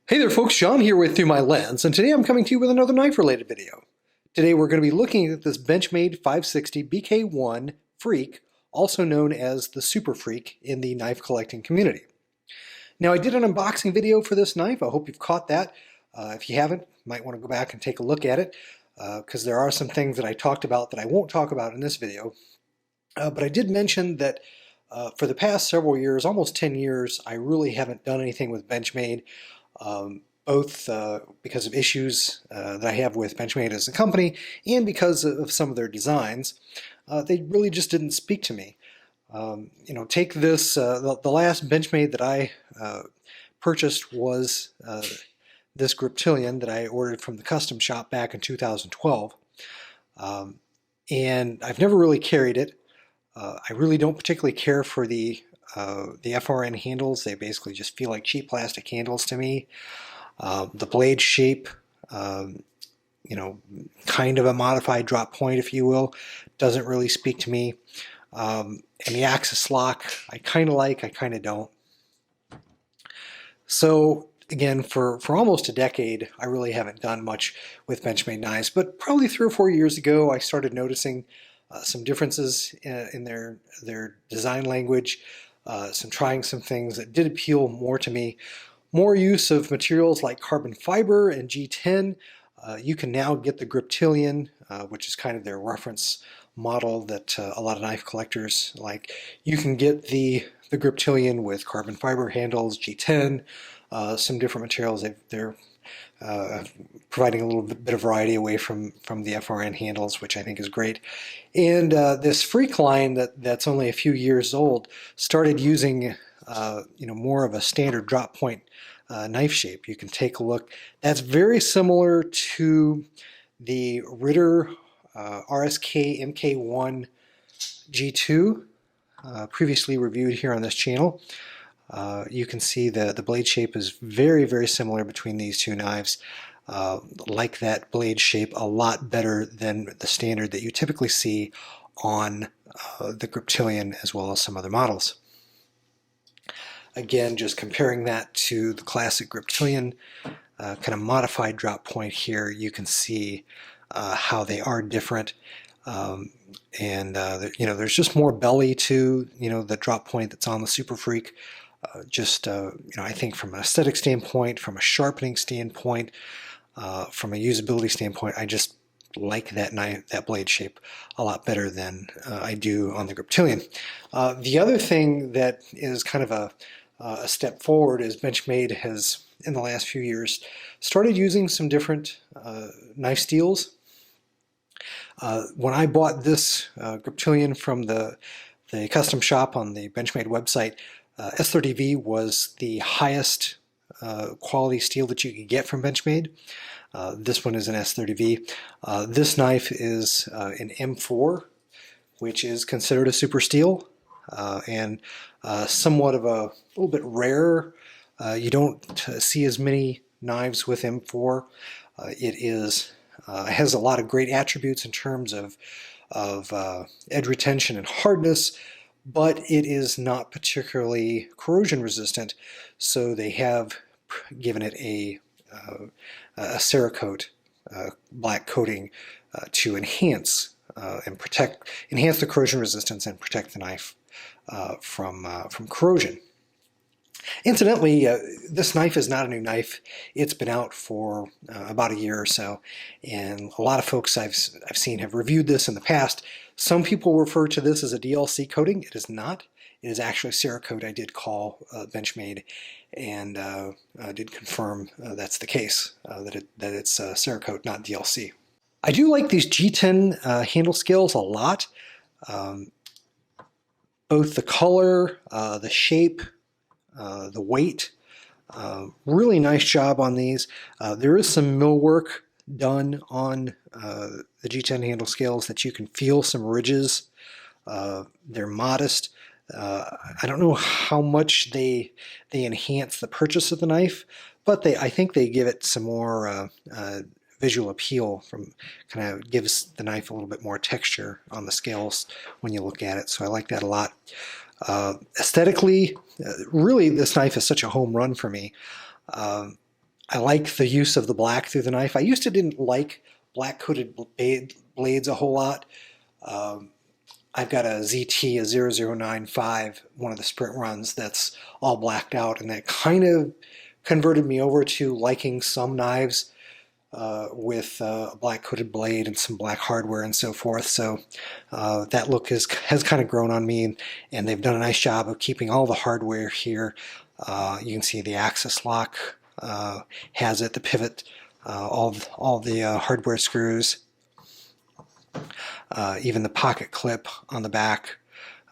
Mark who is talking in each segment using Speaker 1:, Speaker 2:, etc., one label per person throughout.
Speaker 1: Hey there folks, Sean here with Through My Lens, and today I'm coming to you with another knife-related video. Today we're going to be looking at this Benchmade 560BK-1 Freak, also known as the Super Freek in the knife collecting community. Now I did an unboxing video for this knife. I hope you've caught that. If you haven't, you might want to go back and take a look at it, because there are some things that I talked about that I won't talk about in this video. But I did mention that for the past several years, almost 10 years, I really haven't done anything with Benchmade. Both because of issues that I have with Benchmade as a company and because of some of their designs. They really just didn't speak to me. Take this, the last Benchmade that I purchased was this Griptilian that I ordered from the custom shop back in 2012. And I've never really carried it. I really don't particularly care for the FRN handles. They basically just feel like cheap plastic handles to me. The blade shape, kind of a modified drop point, if you will, doesn't really speak to me. And the axis lock, I kind of like, I kind of don't. So again, for almost a decade, I really haven't done much with Benchmade knives, but probably 3 or 4 years ago, I started noticing some differences in their design language, trying some things that did appeal more to me. More use of materials like carbon fiber and G10. You can now get the Griptilian, which is kind of their reference model that a lot of knife collectors like. You can get the Griptilian with carbon fiber handles, G10, some different materials. They're providing a little bit of variety away from the FRN handles, which I think is great. And this Freak line that's only a few years old started using more of a standard drop point knife shape. You can take a look. That's very similar to the Ritter RSK MK1 G2, previously reviewed here on this channel. You can see the blade shape is very, very similar between these two knives. Like that blade shape a lot better than the standard that you typically see on the Griptilian as well as some other models. Again, just comparing that to the classic Griptilian, kind of modified drop point here, you can see how they are different. There's just more belly to the drop point that's on the Super Freek. I think from an aesthetic standpoint, from a sharpening standpoint, from a usability standpoint, I just like that blade shape a lot better than I do on the Griptilian. The other thing that is kind of a step forward is Benchmade has, in the last few years, started using some different knife steels. When I bought this Griptilian from the custom shop on the Benchmade website, S30V was the highest quality steel that you could get from Benchmade. This one is an S30V. This knife is an M4, which is considered a super steel and somewhat of a little bit rare. You don't see as many knives with M4. It has a lot of great attributes in terms of edge retention and hardness, but it is not particularly corrosion resistant, so they have given it a Cerakote black coating to enhance the corrosion resistance and protect the knife from corrosion. Incidentally, this knife is not a new knife. It's been out for about a year or so, and a lot of folks I've seen have reviewed this in the past. Some people refer to this as a DLC coating. It is not. It is actually Cerakote. I did call Benchmade and did confirm that's the case, that it's Cerakote, not DLC. I do like these G10 handle scales a lot. Both the color, the shape, the weight, really nice job on these. There is some millwork done on the G10 handle scales that you can feel some ridges. They're modest. I don't know how much they enhance the purchase of the knife, but I think they give it some more visual appeal. Kind of gives the knife a little bit more texture on the scales when you look at it. So I like that a lot. Aesthetically, really this knife is such a home run for me. I like the use of the black through the knife. I used to didn't like black coated blades a whole lot. Um, I've got a ZT, a 0095, one of the sprint runs that's all blacked out, and that kind of converted me over to liking some knives with a black coated blade and some black hardware and so forth. So that look has kind of grown on me, and they've done a nice job of keeping all the hardware here. You can see the axis lock has it, the pivot, all the hardware screws, even the pocket clip on the back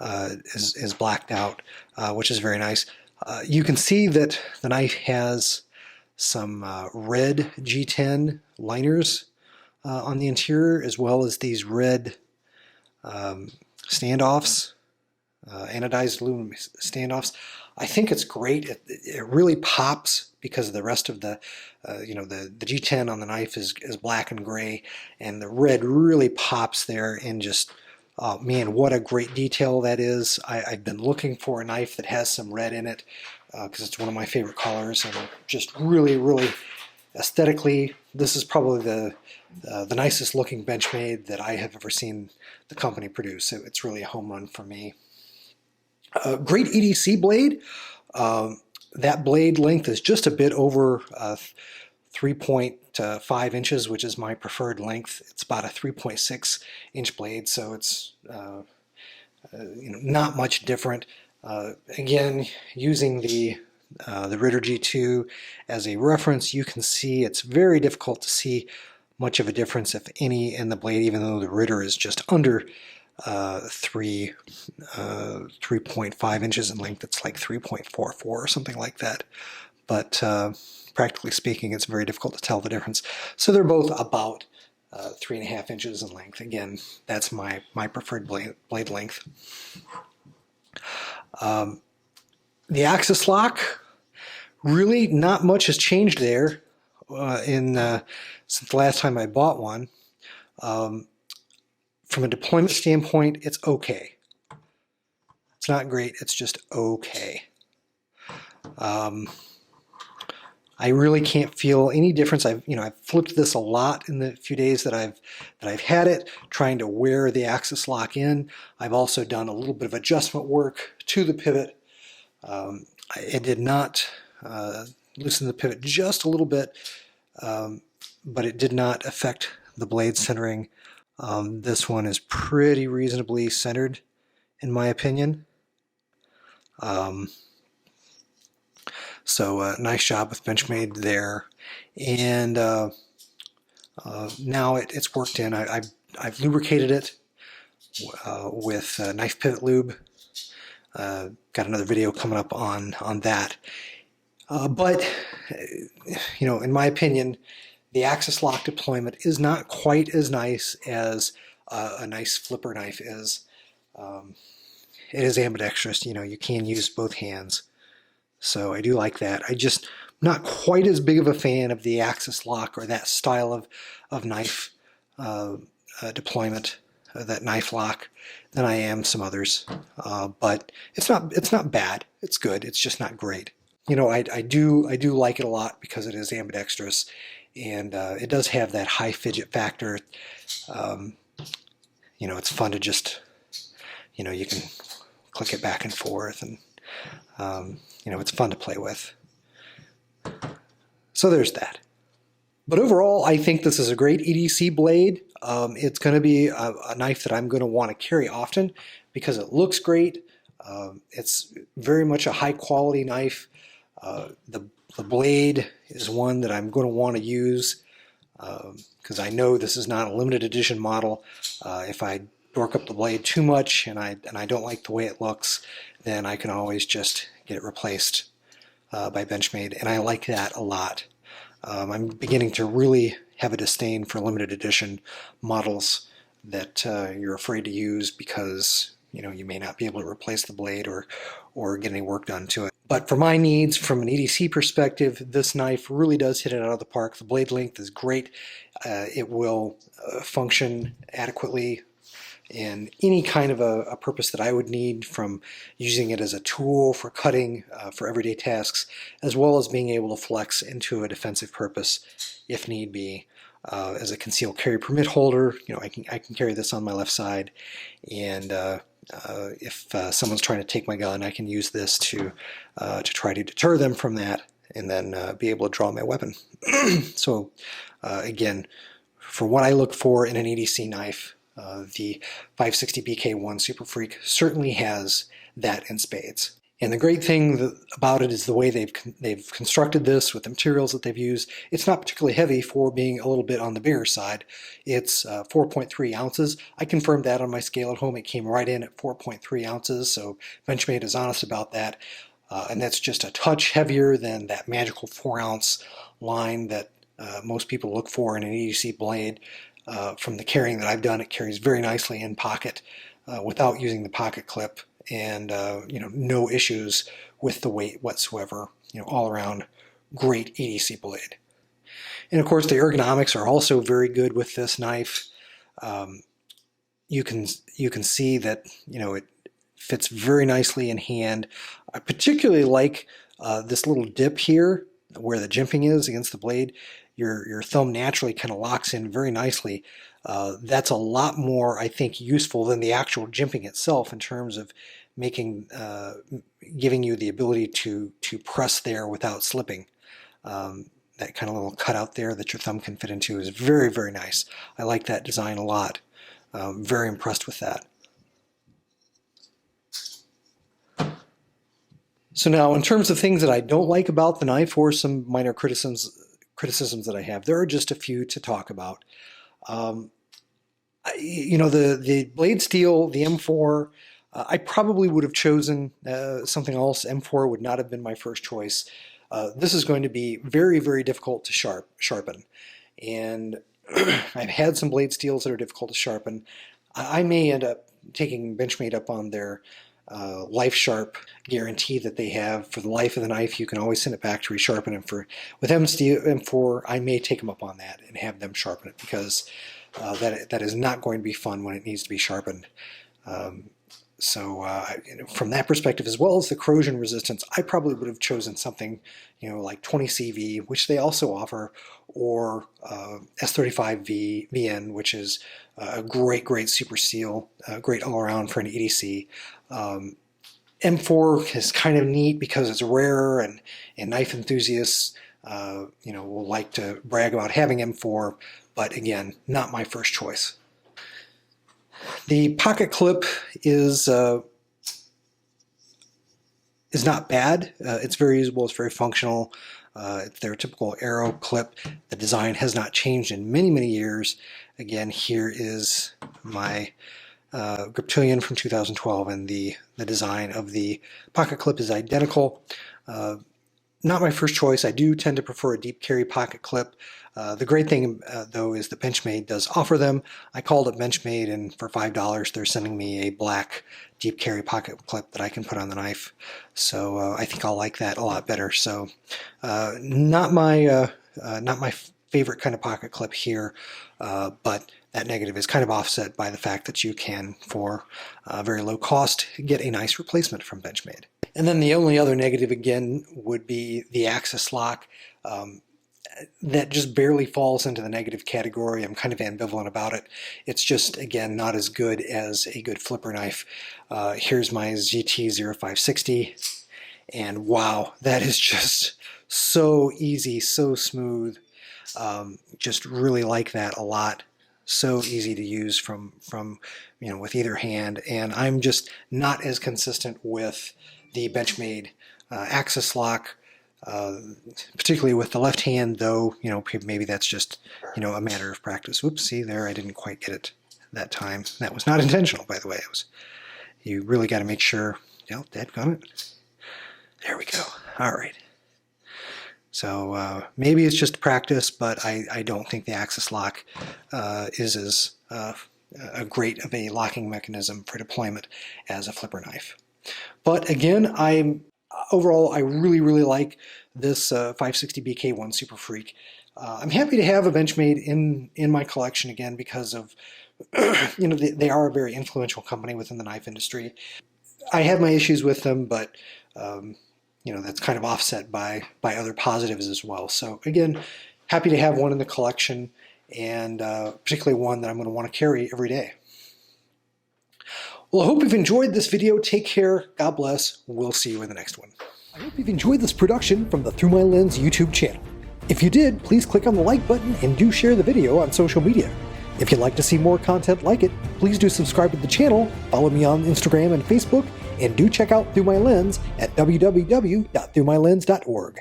Speaker 1: is blacked out, which is very nice. You can see that the knife has some red G10 liners on the interior, as well as these red standoffs, anodized aluminum standoffs. I think it's great. It really pops because the rest of the, the G10 on the knife is black and gray, and the red really pops there, and just, oh man, what a great detail that is. I've been looking for a knife that has some red in it because it's one of my favorite colors, and just really, really aesthetically, this is probably the nicest looking Benchmade that I have ever seen the company produce. It's really a home run for me. Great EDC blade. That blade length is just a bit over 3.5 inches, which is my preferred length. It's about a 3.6 inch blade, so it's not much different. Again, using the Ritter G2 as a reference, you can see it's very difficult to see much of a difference, if any, in the blade, even though the Ritter is just under 3.5 inches in length. It's like 3.44 or something like that. But practically speaking, it's very difficult to tell the difference. So they're both about 3.5 inches in length. Again, that's my preferred blade length. The axis lock, really not much has changed there since the last time I bought one. From a deployment standpoint, it's okay. It's not great, it's just okay. I really can't feel any difference. I've flipped this a lot in the few days that I've had it, trying to wear the axis lock in. I've also done a little bit of adjustment work to the pivot. It did not loosen the pivot just a little bit, but it did not affect the blade centering. This one is pretty reasonably centered, in my opinion. So nice job with Benchmade there. And now it's worked in. I've lubricated it with knife pivot lube. Got another video coming up on that. But in my opinion, the axis lock deployment is not quite as nice as a nice flipper knife is. It is ambidextrous. You can use both hands. So I do like that. I just not quite as big of a fan of the axis lock or that style of knife deployment, that knife lock, than I am some others. But it's not bad. It's good. It's just not great. I do like it a lot because it is ambidextrous, and it does have that high fidget factor. It's fun to just, you can click it back and forth, and it's fun to play with. So there's that. But overall, I think this is a great EDC blade. It's going to be a knife that I'm going to want to carry often because it looks great. It's very much a high quality knife. The blade is one that I'm going to want to use because I know this is not a limited edition model. If I dork up the blade too much and I don't like the way it looks, then I can always just get it replaced by Benchmade, and I like that a lot. I'm beginning to really have a disdain for limited edition models that you're afraid to use because you may not be able to replace the blade or get any work done to it. But for my needs, from an EDC perspective, this knife really does hit it out of the park. The blade length is great. It will function adequately and any kind of a purpose that I would need, from using it as a tool for cutting for everyday tasks, as well as being able to flex into a defensive purpose if need be. As a concealed carry permit holder, I can carry this on my left side, and if someone's trying to take my gun, I can use this to try to deter them from that, and then be able to draw my weapon. So again, for what I look for in an EDC knife, the 560BK-1 Super Freek certainly has that in spades. And the great thing about it is the way they've constructed this with the materials that they've used. It's not particularly heavy for being a little bit on the bigger side. It's 4.3 ounces. I confirmed that on my scale at home. It came right in at 4.3 ounces, so Benchmade is honest about that. And that's just a touch heavier than that magical 4-ounce line that most people look for in an EDC blade. From the carrying that I've done, it carries very nicely in pocket without using the pocket clip, and no issues with the weight whatsoever. All around great EDC blade. And of course, the ergonomics are also very good with this knife. You can see that it fits very nicely in hand. I particularly like this little dip here where the jimping is against the blade. Your thumb naturally kind of locks in very nicely. That's a lot more, I think, useful than the actual jimping itself in terms of making, giving you the ability to press there without slipping. That kind of little cutout there that your thumb can fit into is very, very nice. I like that design a lot. Very impressed with that. So now, in terms of things that I don't like about the knife, or some minor criticisms that I have, there are just a few to talk about. The blade steel, the M4, I probably would have chosen something else. M4 would not have been my first choice. This is going to be very, very difficult to sharpen. And I've had some blade steels that are difficult to sharpen. I may end up taking Benchmade up on their life sharp guarantee that they have for the life of the knife. You can always send it back to resharpen it. With M4, I may take them up on that and have them sharpen it, because that is not going to be fun when it needs to be sharpened. From that perspective, as well as the corrosion resistance, I probably would have chosen something like 20CV, which they also offer, or S35VN, which is a great super seal, great all around for an EDC. M4 is kind of neat because it's rarer, and knife enthusiasts will like to brag about having M4, but again, not my first choice. The pocket clip is not bad. It's very usable. It's very functional. It's their typical arrow clip. The design has not changed in many, many years. Again, here is my Griptilian from 2012, and the design of the pocket clip is identical. Not my first choice. I do tend to prefer a deep carry pocket clip. The great thing, though, is that Benchmade does offer them. I called up Benchmade, and for $5, they're sending me a black deep carry pocket clip that I can put on the knife. So I think I'll like that a lot better. So not my favorite kind of pocket clip here, but that negative is kind of offset by the fact that you can, for very low cost, get a nice replacement from Benchmade. And then the only other negative, again, would be the axis lock. That just barely falls into the negative category. I'm kind of ambivalent about it. It's just, again, not as good as a good flipper knife. Here's my ZT-0560, and wow, that is just so easy, so smooth. Just really like that a lot. So easy to use from with either hand, and I'm just not as consistent with the Benchmade axis lock. Particularly with the left hand, though, maybe that's just, a matter of practice. Whoops, see there, I didn't quite get it that time. That was not intentional, by the way. You really got to make sure, dadgummit. There we go. All right. So maybe it's just practice, but I don't think the axis lock is as a great of a locking mechanism for deployment as a flipper knife. But again, overall, I really, really like this 560BK-1 Super Freek. I'm happy to have a Benchmade in my collection again because of They are a very influential company within the knife industry. I have my issues with them, but that's kind of offset by other positives as well. So again, happy to have one in the collection, and particularly one that I'm going to want to carry every day. Well, I hope you've enjoyed this video. Take care. God bless. We'll see you in the next one. I hope you've enjoyed this production from the Through My Lens YouTube channel. If you did, please click on the like button and do share the video on social media. If you'd like to see more content like it, please do subscribe to the channel, follow me on Instagram and Facebook, and do check out Through My Lens at www.throughmylens.org.